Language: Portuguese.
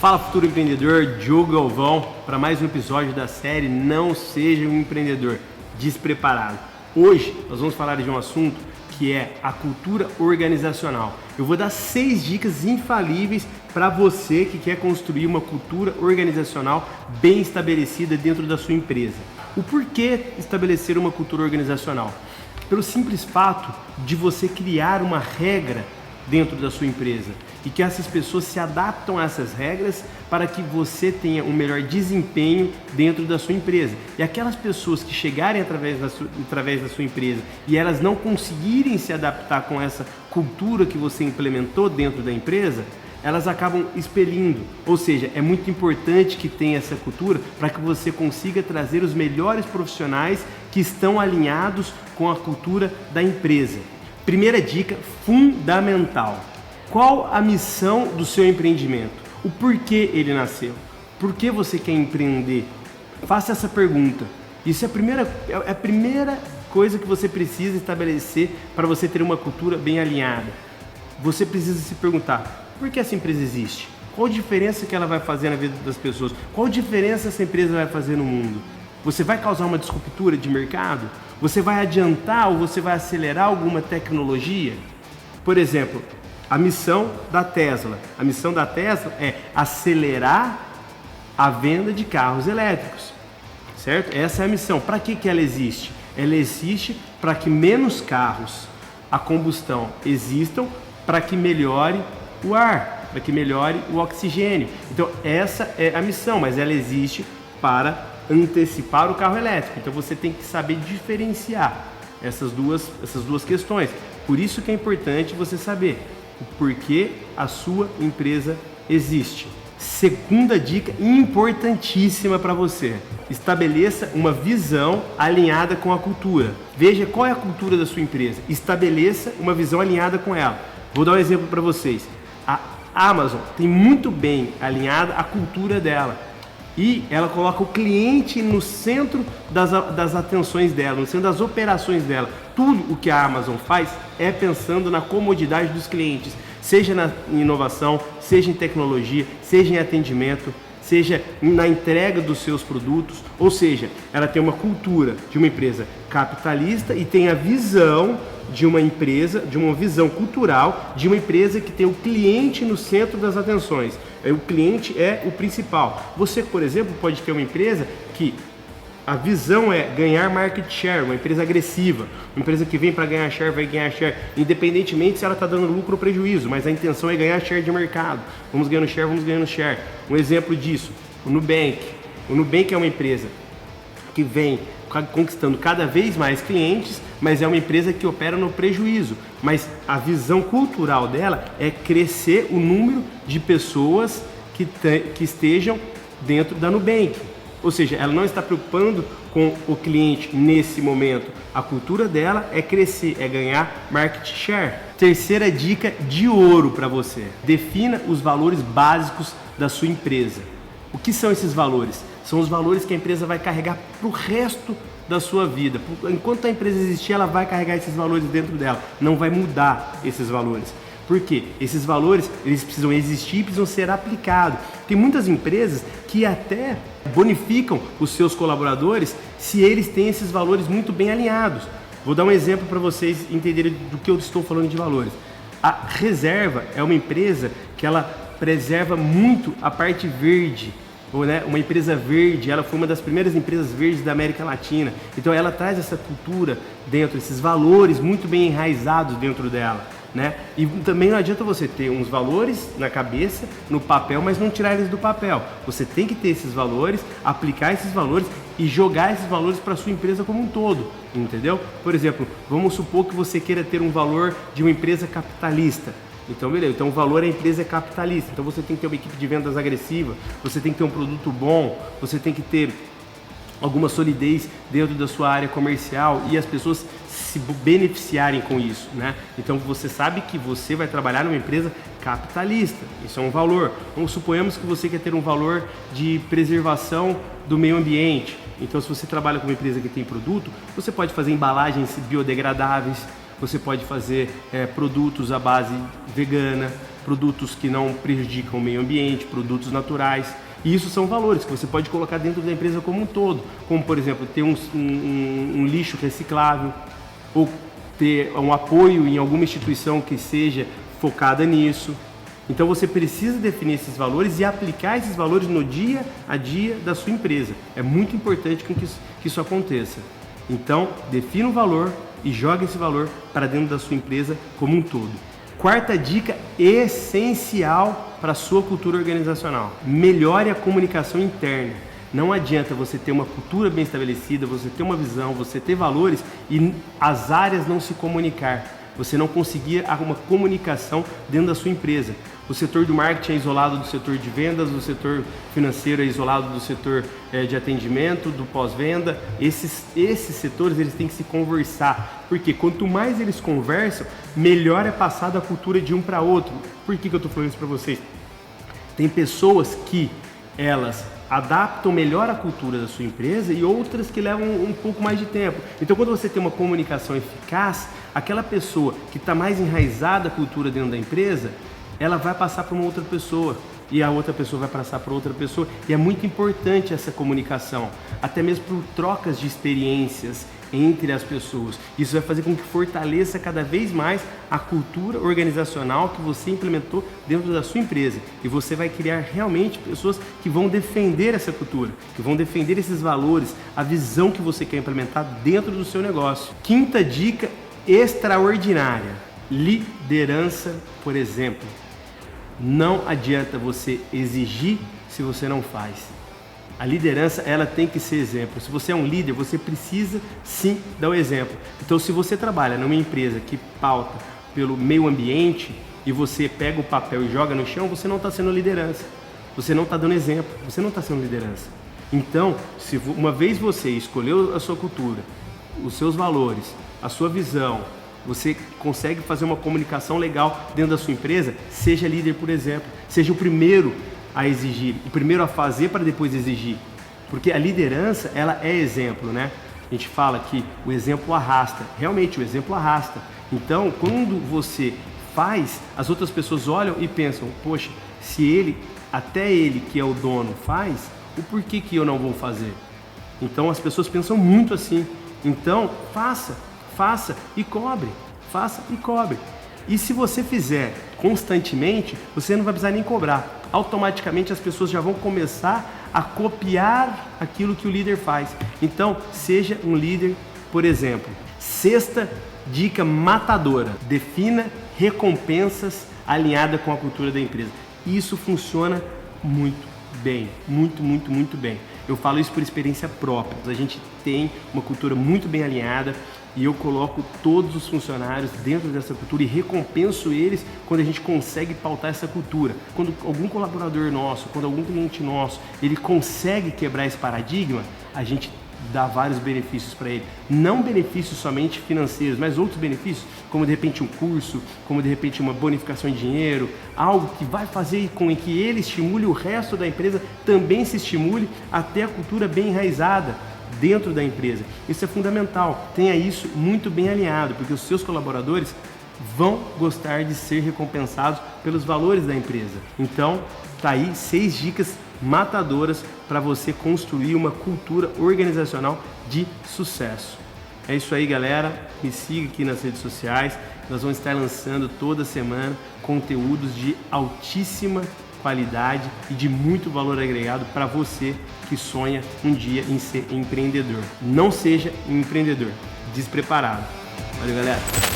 Fala Futuro Empreendedor, Diogo Galvão, para mais um episódio da série Não Seja um Empreendedor Despreparado. Hoje nós vamos falar de um assunto que é a cultura organizacional. Eu vou dar 6 dicas infalíveis para você que quer construir uma cultura organizacional bem estabelecida dentro da sua empresa. O porquê estabelecer uma cultura organizacional? Pelo simples fato de você criar uma regra dentro da sua empresa e que essas pessoas se adaptam a essas regras para que você tenha um melhor desempenho dentro da sua empresa. E aquelas pessoas que chegarem através da sua empresa e elas não conseguirem se adaptar com essa cultura que você implementou dentro da empresa, elas acabam expelindo. Ou seja, é muito importante que tenha essa cultura para que você consiga trazer os melhores profissionais que estão alinhados com a cultura da empresa. Primeira dica fundamental: qual a missão do seu empreendimento? O porquê ele nasceu? Por que você quer empreender? Faça essa pergunta. Isso é a primeira coisa que você precisa estabelecer para você ter uma cultura bem alinhada. Você precisa se perguntar: por que essa empresa existe? Qual a diferença que ela vai fazer na vida das pessoas? Qual a diferença essa empresa vai fazer no mundo? Você vai causar uma disruptura de mercado? Você vai adiantar ou você vai acelerar alguma tecnologia? Por exemplo, a missão da Tesla. A missão da Tesla é acelerar a venda de carros elétricos, certo? Essa é a missão. Para que ela existe? Ela existe para que menos carros a combustão existam, para que melhore o ar, para que melhore o oxigênio. Então essa é a missão, mas ela existe para antecipar o carro elétrico. Então você tem que saber diferenciar essas duas questões. Por isso que é importante você saber o porquê a sua empresa existe. Segunda dica importantíssima para você: estabeleça uma visão alinhada com a cultura. Veja qual é a cultura da sua empresa, estabeleça uma visão alinhada com ela. Vou dar um exemplo para vocês. A Amazon tem muito bem alinhada a cultura dela. E ela coloca o cliente no centro das atenções dela, no centro das operações dela. Tudo o que a Amazon faz é pensando na comodidade dos clientes, seja na inovação, seja em tecnologia, seja em atendimento, seja na entrega dos seus produtos. Ou seja, ela tem uma cultura de uma empresa capitalista e tem a visão de uma empresa, de uma visão cultural de uma empresa que tem o cliente no centro das atenções. O cliente é o principal. Você, por exemplo, pode ter uma empresa que a visão é ganhar market share, uma empresa agressiva, uma empresa que vem para ganhar share, vai ganhar share, independentemente se ela está dando lucro ou prejuízo, mas a intenção é ganhar share de mercado. Vamos ganhando share. Um exemplo disso, o Nubank. O Nubank é uma empresa que vem conquistando cada vez mais clientes, mas é uma empresa que opera no prejuízo. Mas a visão cultural dela é crescer o número de pessoas que estejam dentro da Nubank. Ou seja, ela não está preocupando com o cliente nesse momento. A cultura dela é crescer, é ganhar market share. Terceira dica de ouro para você: defina os valores básicos da sua empresa. O que são esses valores? São os valores que a empresa vai carregar para o resto da sua vida. Enquanto a empresa existir, ela vai carregar esses valores dentro dela. Não vai mudar esses valores. Por quê? Esses valores, eles precisam existir e precisam ser aplicados. Tem muitas empresas que até bonificam os seus colaboradores se eles têm esses valores muito bem alinhados. Vou dar um exemplo para vocês entenderem do que eu estou falando de valores. A Reserva é uma empresa que ela preserva muito a parte verde. Uma empresa verde, ela foi uma das primeiras empresas verdes da América Latina. Então ela traz essa cultura dentro, esses valores muito bem enraizados dentro dela, né? E também não adianta você ter uns valores na cabeça, no papel, mas não tirar eles do papel. Você tem que ter esses valores, aplicar esses valores e jogar esses valores para a sua empresa como um todo, entendeu? Por exemplo, vamos supor que você queira ter um valor de uma empresa capitalista. Então, beleza. Então, o valor da empresa é capitalista. Então, você tem que ter uma equipe de vendas agressiva, você tem que ter um produto bom, você tem que ter alguma solidez dentro da sua área comercial e as pessoas se beneficiarem com isso, né? Então, você sabe que você vai trabalhar numa empresa capitalista. Isso é um valor. Então, suponhamos que você quer ter um valor de preservação do meio ambiente. Então, se você trabalha com uma empresa que tem produto, você pode fazer embalagens biodegradáveis, você pode fazer produtos à base vegana, produtos que não prejudicam o meio ambiente, produtos naturais. E isso são valores que você pode colocar dentro da empresa como um todo, como por exemplo ter um lixo reciclável ou ter um apoio em alguma instituição que seja focada nisso. Então você precisa definir esses valores e aplicar esses valores no dia a dia da sua empresa. É muito importante que isso aconteça. Então defina o valor e jogue esse valor para dentro da sua empresa como um todo. Quarta dica essencial para a sua cultura organizacional: melhore a comunicação interna. Não adianta você ter uma cultura bem estabelecida, você ter uma visão, você ter valores e as áreas não se comunicar. Você não conseguir uma comunicação dentro da sua empresa. O setor do marketing é isolado do setor de vendas, o setor financeiro é isolado do setor de atendimento, do pós-venda. Esses setores eles têm que se conversar, porque quanto mais eles conversam, melhor é passada a cultura de um para outro. Por que eu estou falando isso para vocês? Tem pessoas que elas adaptam melhor a cultura da sua empresa e outras que levam um pouco mais de tempo. Então, quando você tem uma comunicação eficaz, aquela pessoa que está mais enraizada a cultura dentro da empresa, ela vai passar para uma outra pessoa e a outra pessoa vai passar para outra pessoa. E é muito importante essa comunicação, até mesmo por trocas de experiências entre as pessoas. Isso vai fazer com que fortaleça cada vez mais a cultura organizacional que você implementou dentro da sua empresa. E você vai criar realmente pessoas que vão defender essa cultura, que vão defender esses valores, a visão que você quer implementar dentro do seu negócio. Quinta dica extraordinária: liderança, por exemplo. Não adianta você exigir se você não faz. A liderança, ela tem que ser exemplo. Se você é um líder, você precisa sim dar o exemplo. Então, se você trabalha numa empresa que pauta pelo meio ambiente e você pega o papel e joga no chão, você não está sendo liderança. Você não está dando exemplo. Você não está sendo liderança. Então, se uma vez você escolheu a sua cultura, os seus valores, a sua visão, você consegue fazer uma comunicação legal dentro da sua empresa, seja líder, por exemplo. Seja o primeiro a exigir, o primeiro a fazer para depois exigir. Porque a liderança, ela é exemplo, né? A gente fala que o exemplo arrasta. Realmente, o exemplo arrasta. Então, quando você faz, as outras pessoas olham e pensam: poxa, se ele, até ele que é o dono faz, o porquê que eu não vou fazer? Então, as pessoas pensam muito assim. Então, faça e cobre. Faça e cobre. E se você fizer constantemente, você não vai precisar nem cobrar. Automaticamente as pessoas já vão começar a copiar aquilo que o líder faz. Então, seja um líder, por exemplo. Sexta dica matadora: defina recompensas alinhadas com a cultura da empresa. Isso funciona muito bem, muito bem. Eu falo isso por experiência própria. A gente tem uma cultura muito bem alinhada e eu coloco todos os funcionários dentro dessa cultura e recompenso eles quando a gente consegue pautar essa cultura. Quando algum colaborador nosso, quando algum cliente nosso, ele consegue quebrar esse paradigma, a gente dá vários benefícios para ele. Não benefícios somente financeiros, mas outros benefícios, como de repente um curso, como de repente uma bonificação em dinheiro, algo que vai fazer com que ele estimule o resto da empresa, também se estimule até a cultura bem enraizada dentro da empresa. Isso é fundamental. Tenha isso muito bem alinhado, porque os seus colaboradores vão gostar de ser recompensados pelos valores da empresa. Então, tá aí 6 dicas matadoras para você construir uma cultura organizacional de sucesso. É isso aí, galera. Me siga aqui nas redes sociais. Nós vamos estar lançando toda semana conteúdos de altíssima qualidade e de muito valor agregado para você que sonha um dia em ser empreendedor. Não seja um empreendedor despreparado. Valeu, galera.